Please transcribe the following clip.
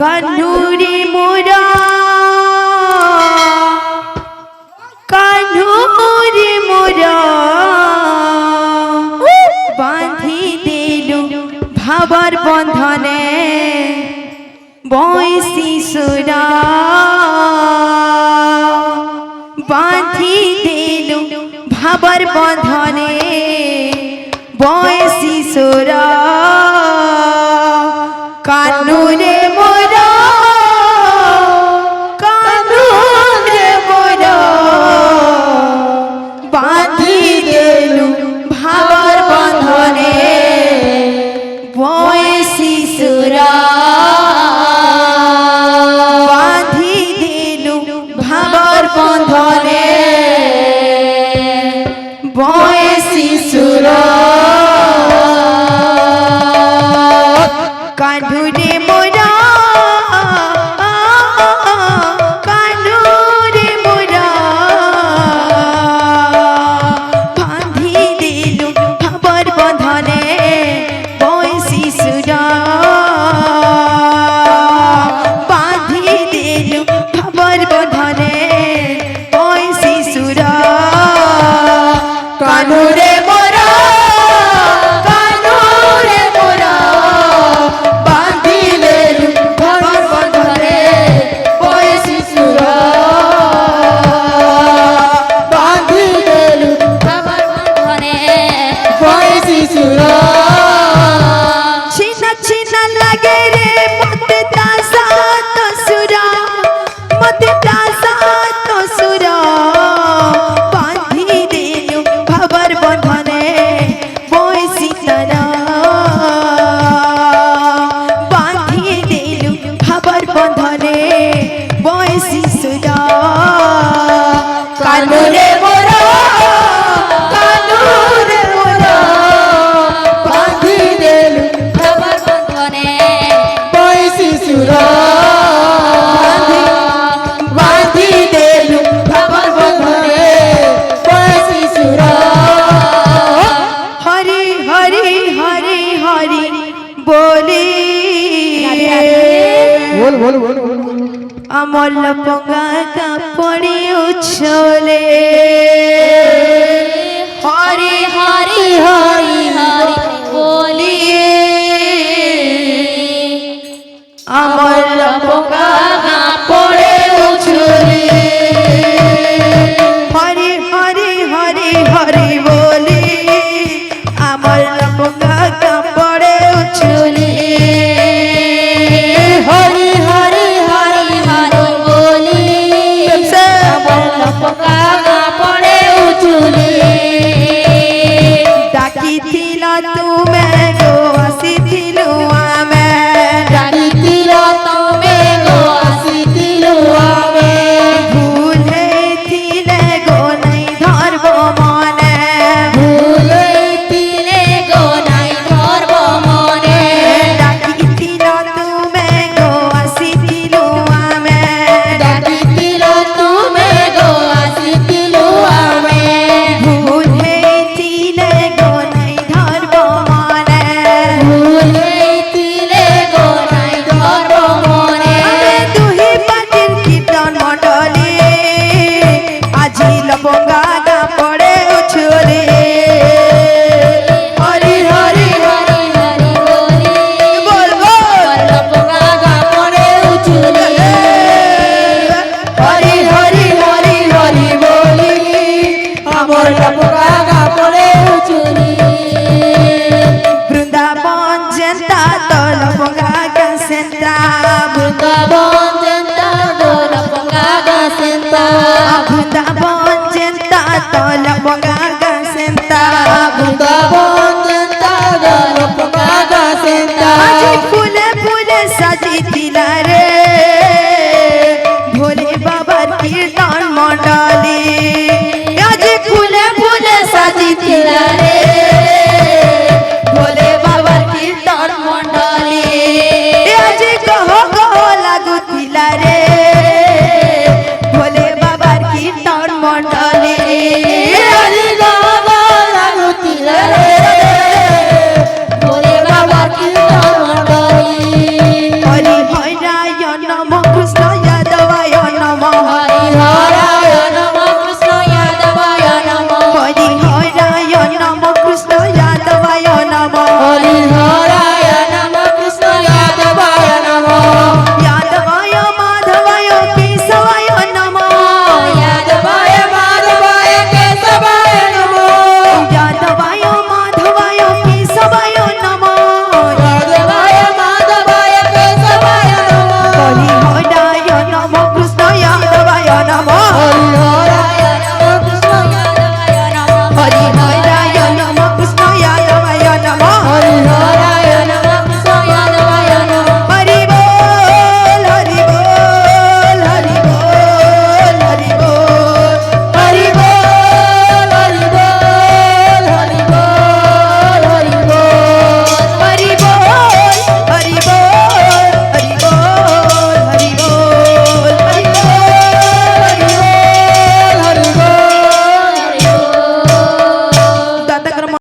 কানুরে মোরা কানুরে মোরা বাঁধি দিলু ভাবার বন্ধনে বয়সী সুরা বাঁধি দিলু ভাবার বন্ধনে বয়সী সুরা কানুরে মোরা কানুরে মোরা বাঁধি দিলু ভাবার বন্ধনে বয়সী সুরা বাঁধি দিলু ভাবার বন্ধনে বয়সী সুরা কানুরে মোরা কানুরে মোরা বাঁধি দিলু ভাবার বন্ধনে বয়সী সুরা বাঁধি দিলু ভাবার বন্ধনে বয়সী সুরা কানুরে মোরা কানুরে মোরা বাঁধি দিলু ভাবার বন্ধনে বয়সী সুরা বাঁধি দিলু ভাবার বন্ধনে বয়সী সুরা ছিনা ছিনা লাগে রে মতে তাসা তো সুরা মতে তাসা তো সুরা বাঁধি দিলু ভাবার বন্ধনে বয়সী তারা বাঁধি দিলু ভাবার বন্ধনে বয়সী সুরা কানুরে মোরা কানুরে মোরা বাঁধি দিলু ভাবার বন্ধনে বয়সী সুরা বাঁধি দিলু ভাবার বন্ধনে বয়সী সুরা হরি হরি হরি হরি বলি बोल बोल बोल बोल আমল পঙ্গা কাপড়ে উছলে হরি হরি হরি হরি বলি আমল পঙ্গা কাপড়ে উছলে